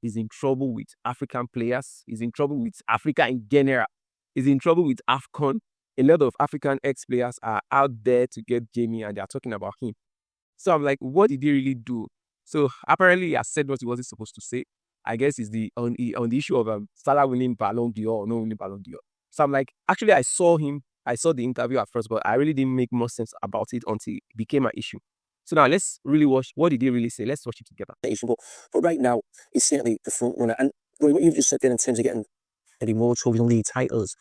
is in trouble with African players, is in trouble with Africa in general, is in trouble with AFCON. A lot of African ex-players are out there to get Jamie and they are talking about him. So I'm like, what did he really do? So apparently he has said what he wasn't supposed to say. I guess it's on the issue of Salah winning Ballon d'Or or no winning Ballon d'Or. So I'm like, actually I saw the interview at first, but I really didn't make more sense about it until it became an issue. So now let's really watch, what did he really say? Let's watch it together. But right now, he's certainly the front runner. And what you've just said there in terms of getting any more trophies and league titles,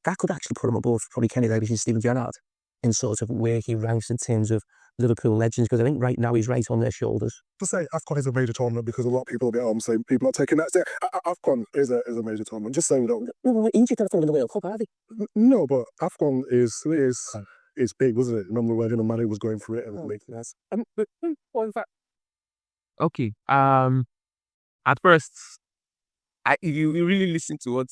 that could actually put him above probably Kenny Davies and Steven Gerrard in sort of where he ranks in terms of Liverpool legends, because I think right now he's right on their shoulders. To say AFCON is a major tournament because a lot of people will be saying people are taking that step. AFCON is a major tournament. Just saying, don't. Egypt are in the World Cup, are they? No, but AFCON is big, wasn't it? Remember when Mane was going through it and yes. Okay. At first, if you really listen to what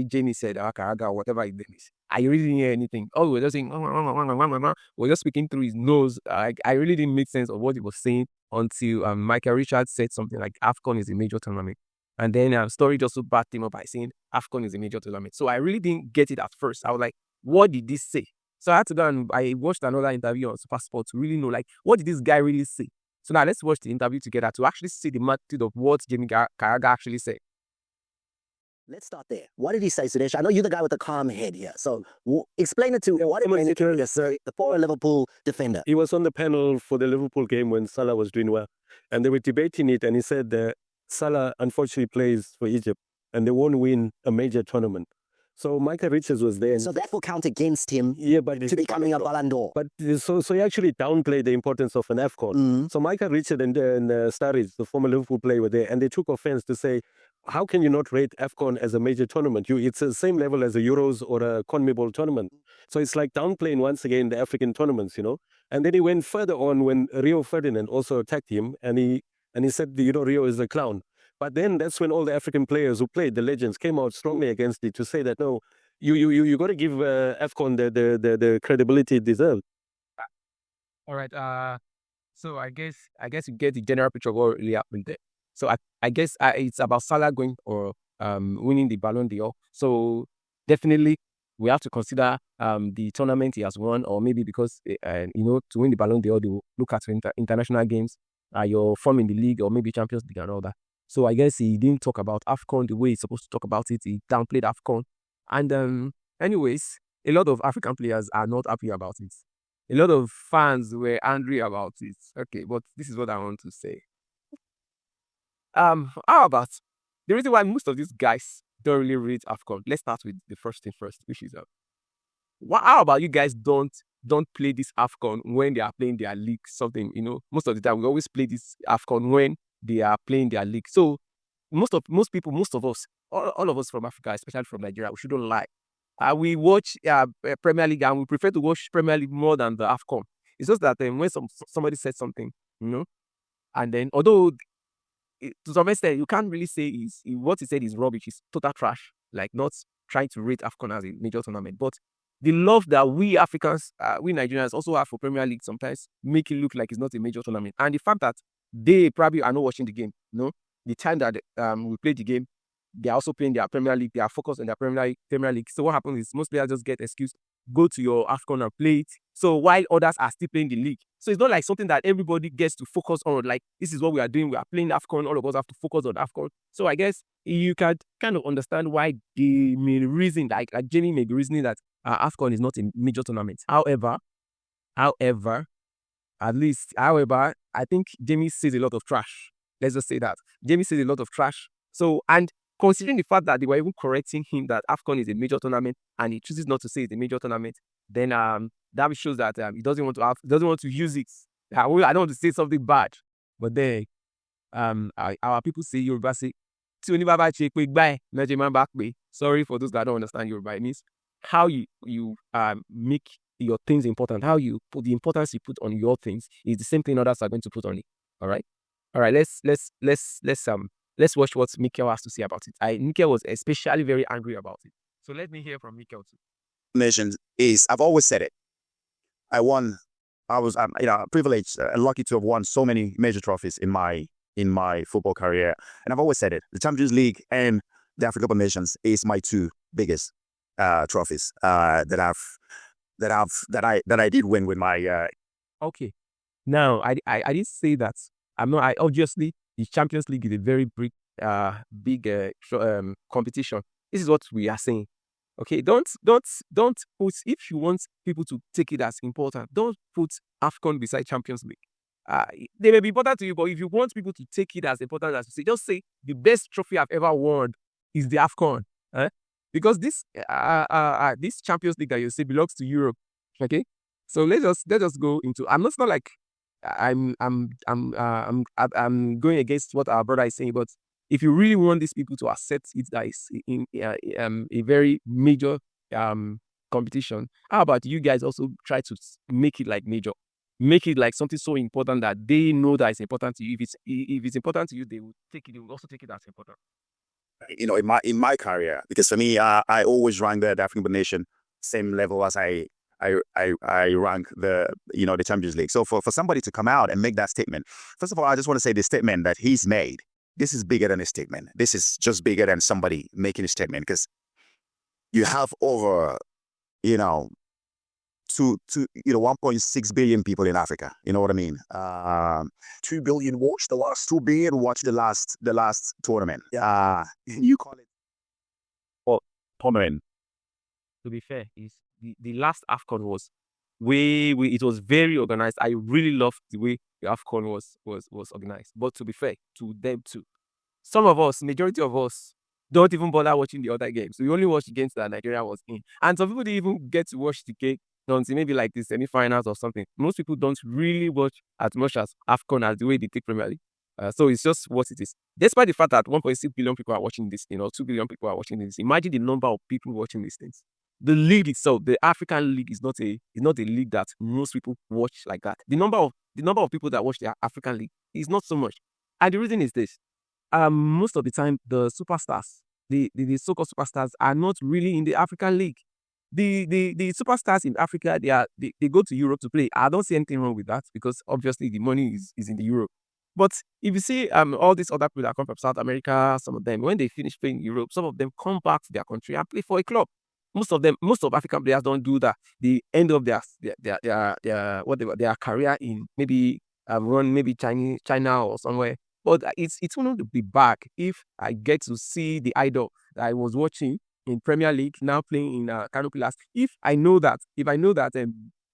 Jenny said, or Carragher, whatever his name is, I really didn't hear anything. Oh, we're just saying, we're just speaking through his nose. I really didn't make sense of what he was saying until Michael Richards said something like AFCON is a major tournament. And then Story just backed him up by saying AFCON is a major tournament. So I really didn't get it at first. I was like, what did this say? So I had to go and I watched another interview on SuperSport to really know, like, what did this guy really say? So now let's watch the interview together to actually see the magnitude of what Jamie Carragher actually said. Let's start there. What did he say, Sudesh? I know you're the guy with the calm head here. So explain it to me. What did he say? The former Liverpool defender. He was on the panel for the Liverpool game when Salah was doing well. And they were debating it. And he said that Salah unfortunately plays for Egypt and they won't win a major tournament. So Michael Richards was there. So therefore count against him to becoming a Ballon d'Or. But so he actually downplayed the importance of an AFCON. Mm-hmm. So Michael Richards and Sturridge, the former Liverpool player, were there. And they took offense to say, how can you not rate AFCON as a major tournament? It's the same level as a Euros or a CONMEBOL tournament. So it's like downplaying once again the African tournaments, you know. And then he went further on when Rio Ferdinand also attacked him. And he said, Rio is a clown. But then that's when all the African players who played, the legends, came out strongly against it to say that, no, you got to give AFCON the credibility it deserves. All right. So I guess you get the general picture of what really happened there. So I guess it's about Salah going or winning the Ballon d'Or. So definitely we have to consider the tournament he has won, or maybe because to win the Ballon d'Or, they will look at international games, your form in the league, or maybe Champions League and all that. So I guess he didn't talk about AFCON the way he's supposed to talk about it. He downplayed AFCON. And anyways, a lot of African players are not happy about it. A lot of fans were angry about it. Okay, but this is what I want to say. How about the reason why most of these guys don't really read AFCON? Let's start with the first thing first, which is how about you guys don't play this AFCON when they are playing their league? Something, most of the time we always play this AFCON when they are playing their league. So most of us, all of us from Africa, especially from Nigeria, we shouldn't lie. We watch Premier League and we prefer to watch Premier League more than the AFCON. It's just that when somebody said something, and then although to some extent you can't really say what he said is rubbish, it's total trash, like not trying to rate AFCON as a major tournament, but the love that we Africans, we Nigerians also have for Premier League sometimes make it look like it's not a major tournament. And the fact that they probably are not watching the game, the time that we play the game, they are also playing their Premier League. They are focused on their Premier League. So what happens is most players just get excuse, go to your AFCON and play it. So while others are still playing the league. So it's not like something that everybody gets to focus on. Like, this is what we are doing. We are playing AFCON. All of us have to focus on AFCON. So I guess you can kind of understand why they may reason, like Jenny may be reasoning that AFCON is not a major tournament. However, I think Jamie says a lot of trash. Let's just say that. Jamie says a lot of trash. So, and considering the fact that they were even correcting him that AFCON is a major tournament and he chooses not to say it's a major tournament, then that shows that he doesn't want to use it. I don't want to say something bad, but then our people say Yoruba say, sorry for those that don't understand Yoruba. It means how you make your things important, how you put the importance you put on your things is the same thing others are going to put on it. All right. Let's watch what Mikel has to say about it. Mikel was especially very angry about it. So let me hear from Mikel too. Nation is, I've always said it. I was privileged and lucky to have won so many major trophies in my in my football career. And I've always said it. The Champions League and the African Cup of Nations is my two biggest trophies that I did win with my Okay. Now, I didn't say that. Obviously, the Champions League is a very big competition. This is what we are saying. Okay, don't put, if you want people to take it as important, don't put AFCON beside Champions League. They may be important to you, but if you want people to take it as important as you say, just say the best trophy I've ever won is the AFCON. Because this Champions League that you say belongs to Europe. Okay, so let's just go into. It's not like I'm going against what our brother is saying, but if you really want these people to accept it that is in a very major competition, how about you guys also try to make it like major, make it like something so important that they know that it's important to you. If it's important to you, they will take it. They will also take it as important. In my career, because for me, I always rank the African nation same level as I rank the Champions League. So for somebody to come out and make that statement, first of all, I just want to say the statement that he's made. This is bigger than a statement. This is just bigger than somebody making a statement, because you have over 1.6 billion people in Africa. You know what I mean? 2 billion watched the last. 2 billion watched the last tournament. You call it tournament. To be fair, is the last AFCON was it was very organized. I really loved the way the AFCON was organized. But to be fair to them too, some of us, majority of us, don't even bother watching the other games. We only watch the games that Nigeria was in. And some people didn't even get to watch the game until maybe like the semi-finals or something. Most people don't really watch as much as AFCON as the way they take Premier League. So it's just what it is. Despite the fact that 1.6 billion people are watching this, 2 billion people are watching this, imagine the number of people watching these things. The league itself, the African League, is not a league that most people watch like that. The number of people that watch the African League is not so much. And the reason is this. Most of the time, the superstars, the so-called superstars, are not really in the African League. The superstars in Africa, they go to Europe to play. I don't see anything wrong with that, because obviously the money is in the Europe. But if you see all these other people that come from South America, some of them, when they finish playing in Europe, some of them come back to their country and play for a club. Most of African players don't do that. They end up their career in maybe China or somewhere. But it's going to be back if I get to see the idol that I was watching in Premier League now playing in Canopy Last. If I know that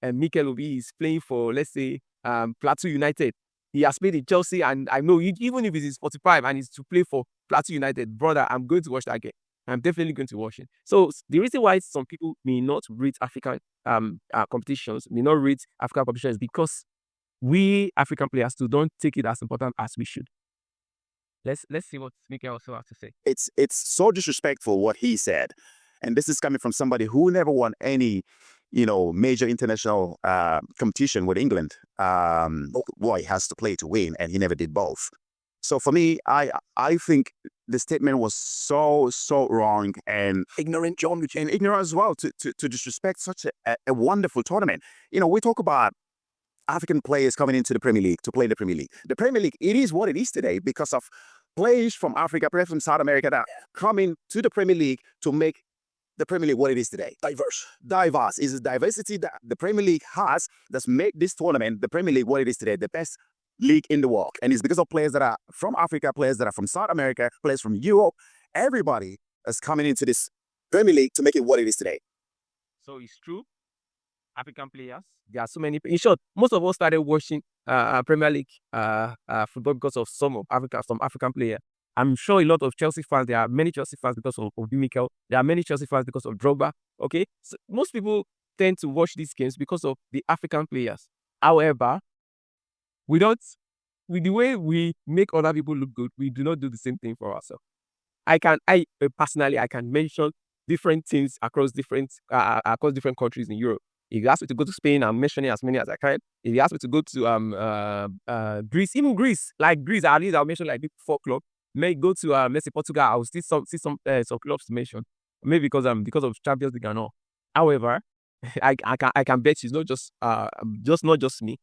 Mikel Obi is playing for, let's say, Plateau United, he has played in Chelsea, and I know even if he's 45 and he's to play for Plateau United, brother, I'm going to watch that game. I'm definitely going to watch it. So the reason why some people may not rate African competitions, may not rate African competitions, because we African players too don't take it as important as we should. Let's see what Mikel also has to say. It's so disrespectful what he said, and this is coming from somebody who never won any major international competition with England. He has to play to win, and he never did both. So for me, I think the statement was so wrong and Ignorant, John. and ignorant as well to disrespect such a wonderful tournament. We talk about African players coming into the Premier League to play the Premier League. The Premier League, it is what it is today because of players from Africa, players from South America that are coming to the Premier League to make the Premier League what it is today. Diverse. Is the diversity that the Premier League has that's made this tournament, the Premier League, what it is today, the best league in the world. And it's because of players that are from Africa, players that are from South America, players from Europe. Everybody is coming into this Premier League to make it what it is today. So it's true. African players, there are so many. In short, most of us started watching Premier League football because of some African players. I'm sure a lot of Chelsea fans, there are many Chelsea fans because of Mikel. There are many Chelsea fans because of Drogba. Okay, so most people tend to watch these games because of the African players. However, with the way we make other people look good, we do not do the same thing for ourselves. Personally, I can mention different teams across different countries in Europe. If you ask me to go to Spain, I'm mentioning as many as I can. If you ask me to go to Greece, even Greece, at least I'll mention like 4 clubs. May go to let's say Portugal, I'll still see some clubs to mention. Maybe because of Champions League and all. However, I can bet you it's not just me.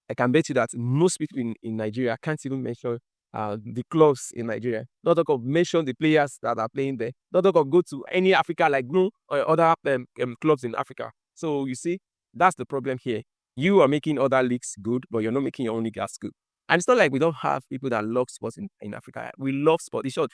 I can bet you that most people in Nigeria can't even mention the clubs in Nigeria. Not talk of mention the players that are playing there. Not talk of go to any Africa like no or other clubs in Africa. So you see, that's the problem here. You are making other leagues good, but you're not making your own league as good. And it's not like we don't have people that love sports in Africa. We love sport. In short,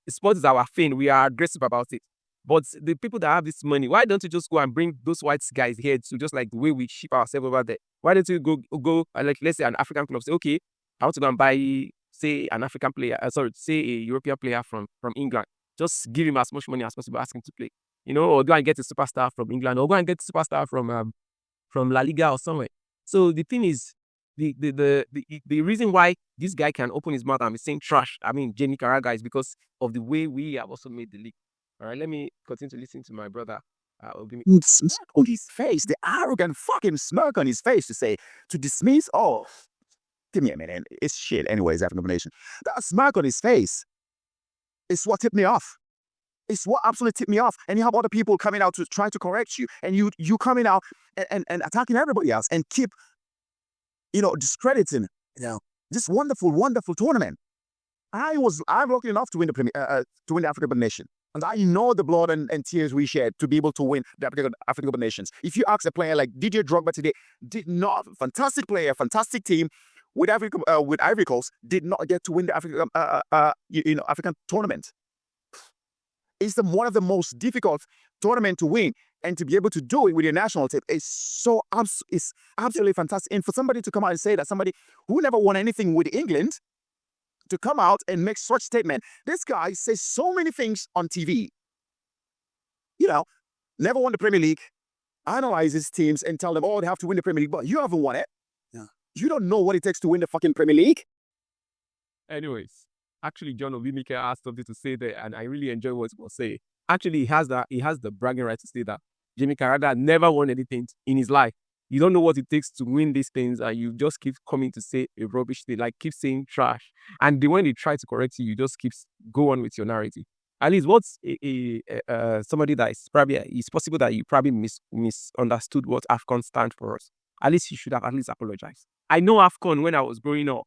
sports is our thing. We are aggressive about it. But the people that have this money, why don't you just go and bring those white guys here to just like the way we ship ourselves over there? Why don't you go like let's say an African club say, okay, I want to go and buy say an African player, say a European player from England. Just give him as much money as possible, ask him to play. Or go and get a superstar from England, or go and get a superstar from La Liga or somewhere. So the thing is, the reason why this guy can open his mouth and be saying trash, I mean Jamie Carragher, is because of the way we have also made the league. All right, let me continue to listen to my brother. Smirk on his face, the arrogant fucking smirk on his face to dismiss. Oh, give me a minute. It's shit. Anyways, African nation. That smirk on his face is what tipped me off. It's what absolutely tipped me off. And you have other people coming out to try to correct you, and you coming out and attacking everybody else and keep, discrediting, this wonderful, wonderful tournament. I'm lucky enough to win the African Cup Nation. And I know the blood and tears we shared to be able to win the African Cup of Nations. If you ask a player like Didier Drogba today, did not, fantastic player, fantastic team with Ivory Coast, did not get to win the African tournament. It's one of the most difficult tournament to win, and to be able to do it with your national team is it's absolutely fantastic. And for somebody to come out and say that, somebody who never won anything with England, to come out and make such statement. This guy says so many things on TV. Never won the Premier League, analyzes teams and tell them, oh, they have to win the Premier League, but you haven't won it. Yeah. You don't know what it takes to win the fucking Premier League. Anyways, actually, John Mikel asked something to say there, and I really enjoy what he was saying. Actually, he has the bragging right to say that Jamie Carragher never won anything in his life. You don't know what it takes to win these things, and you just keep coming to say a rubbish thing, like keep saying trash. And when they try to correct you, you just go on with your narrative. At least, what's somebody that is probably, it's possible that you probably misunderstood what AFCON stands for us. At least you should have at least apologized. I know AFCON when I was growing up.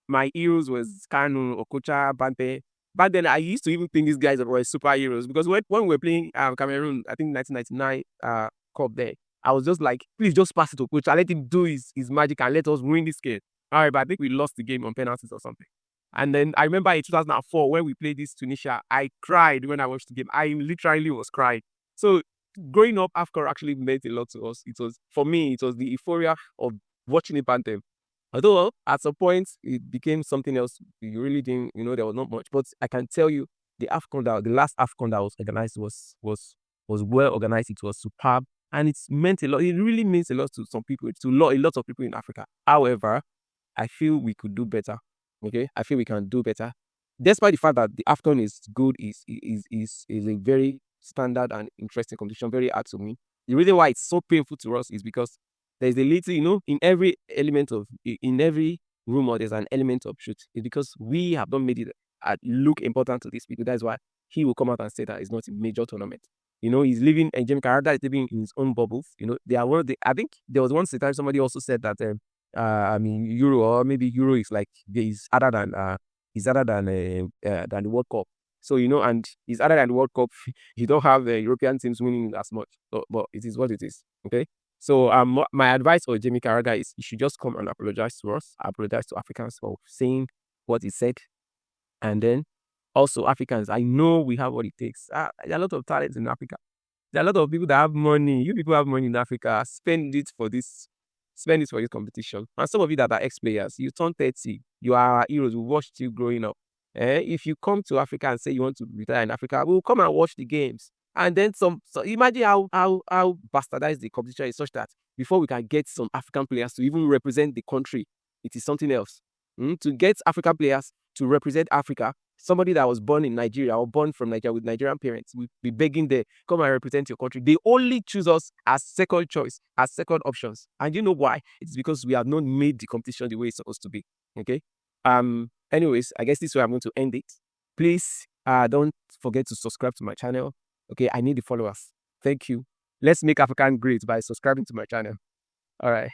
My heroes was Kanu, Okocha, Bante. Back then, I used to even think these guys were superheroes, because when we were playing Cameroon, I think 1999 Cup there, I was just like, please just pass it to coach and let him do his magic and let us win this game. All right, but I think we lost the game on penalties or something. And then I remember in 2004 when we played this Tunisia, I cried when I watched the game. I literally was crying. So growing up, AFCON actually meant a lot to us. For me, it was the euphoria of watching it Panther. Although at some point it became something else. You really didn't, there was not much. But I can tell you, the last AFCON that was organized was well organized. It was superb. And it's meant a lot. It really means a lot to some people, to a lot of people in Africa. However, I feel we could do better. Okay, I feel we can do better. Despite the fact that the AFCON is good, is a very standard and interesting competition, very hard to win. The reason why it's so painful to us is because there's a little, in every rumor, there's an element of truth. It's because we have not made it look important to these people. That's why he will come out and say that it's not a major tournament. He's living, and Jamie Carragher is living in his own bubbles. I think there was one time somebody also said that, Euro, or maybe Euro is like, is other than the World Cup. So, and it's other than the World Cup, you don't have European teams winning as much. But it is what it is. Okay. So, my advice for Jamie Carragher is you should just come and apologize to us, apologize to Africans for saying what he said, and then also Africans, I know we have what it takes. There are a lot of talents in Africa. There are a lot of people that have money. You people have money in Africa. Spend it for this competition. And some of you that are ex-players, you turn 30, you are our heroes. We watched you growing up. If you come to Africa and say you want to retire in Africa, we'll come and watch the games. And then So imagine how bastardized the competition is, such that before we can get some African players to even represent the country, it is something else. To get African players to represent Africa, somebody that was born in Nigeria or born from Nigeria with Nigerian parents will be begging there, come and represent your country. They only choose us as second choice, as second options. And you know why? It's because we have not made the competition the way it's supposed to be. Okay. Anyways, I guess this is where I'm going to end it. Please, don't forget to subscribe to my channel. Okay, I need the followers. Thank you. Let's make African great by subscribing to my channel. All right.